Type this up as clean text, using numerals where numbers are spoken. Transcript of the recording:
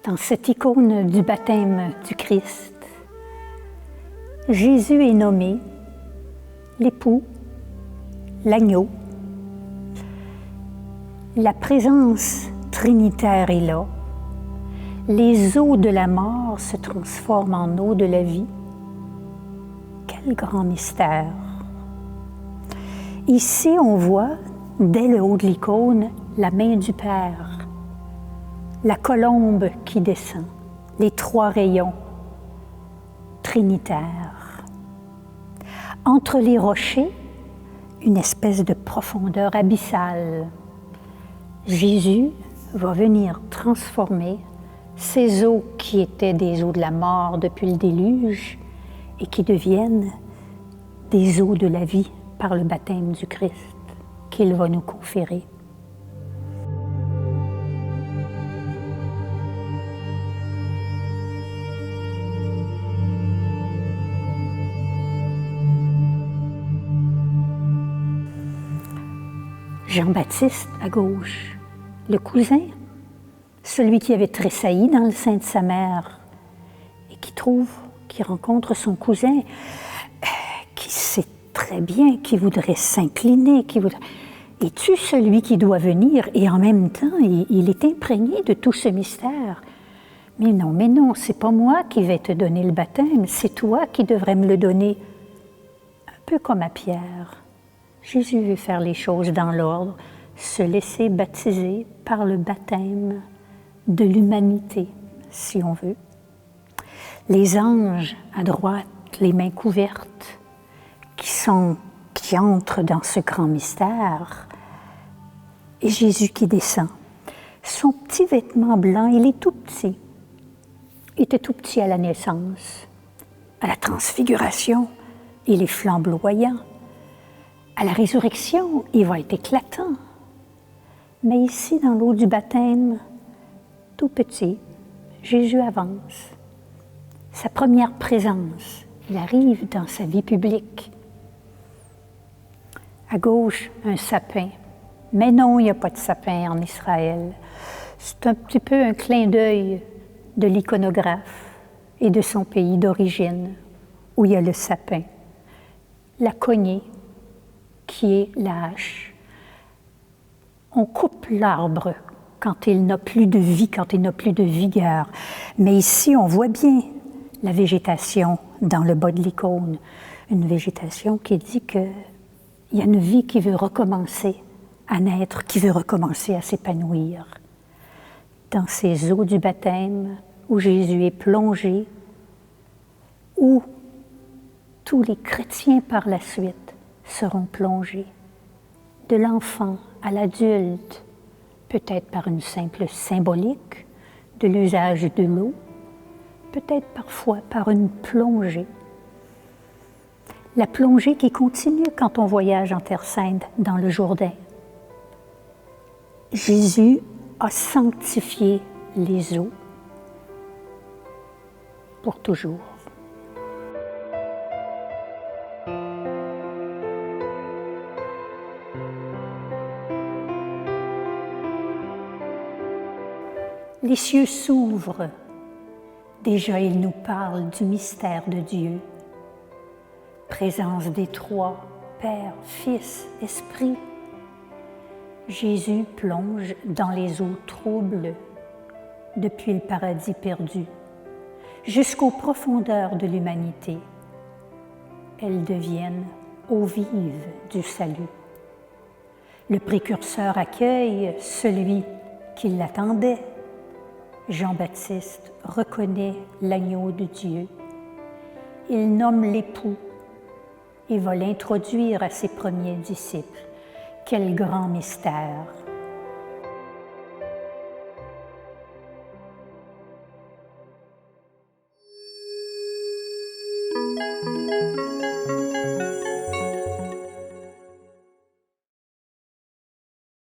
dans cette icône du baptême du Christ, Jésus est nommé l'époux, l'agneau. La présence trinitaire est là. Les eaux de la mort se transforment en eau de la vie. Quel grand mystère! Ici, on voit, dès le haut de l'icône, la main du Père, la colombe qui descend, les trois rayons trinitaires. Entre les rochers, une espèce de profondeur abyssale. Jésus va venir transformer ces eaux qui étaient des eaux de la mort depuis le déluge et qui deviennent des eaux de la vie par le baptême du Christ qu'il va nous conférer. Jean-Baptiste à gauche, le cousin, celui qui avait tressailli dans le sein de sa mère et qui rencontre son cousin, qui sait très bien, qui voudrait s'incliner, Es-tu celui qui doit venir? Et en même temps, il est imprégné de tout ce mystère. Mais non, c'est pas moi qui vais te donner le baptême, c'est toi qui devrais me le donner. Un peu comme à Pierre. Jésus veut faire les choses dans l'ordre, se laisser baptiser par le baptême de l'humanité, si on veut. Les anges à droite, les mains couvertes, qui entrent dans ce grand mystère, et Jésus qui descend. Son petit vêtement blanc, il est tout petit. Il était tout petit à la naissance. À la transfiguration, il est flamboyant. À la résurrection, il va être éclatant. Mais ici, dans l'eau du baptême, tout petit, Jésus avance. Sa première présence, il arrive dans sa vie publique. À gauche, un sapin. Mais non, il n'y a pas de sapin en Israël. C'est un petit peu un clin d'œil de l'iconographe et de son pays d'origine, où il y a le sapin. La cognée, qui est la hache. On coupe l'arbre quand il n'a plus de vie, quand il n'a plus de vigueur. Mais ici, on voit bien la végétation dans le bas de l'icône. Une végétation qui dit qu'il y a une vie qui veut recommencer à naître, qui veut recommencer à s'épanouir. Dans ces eaux du baptême, où Jésus est plongé, où tous les chrétiens par la suite seront plongés, de l'enfant à l'adulte, peut-être par une simple symbolique de l'usage de l'eau, peut-être parfois par une plongée. La plongée qui continue quand on voyage en Terre Sainte dans le Jourdain. Jésus a sanctifié les eaux pour toujours. Les cieux s'ouvrent. Déjà, il nous parle du mystère de Dieu. Présence des trois, Père, Fils, Esprit. Jésus plonge dans les eaux troubles depuis le paradis perdu jusqu'aux profondeurs de l'humanité. Elles deviennent eaux vives du salut. Le précurseur accueille celui qui l'attendait. Jean-Baptiste reconnaît l'agneau de Dieu. Il nomme l'époux et va l'introduire à ses premiers disciples. Quel grand mystère!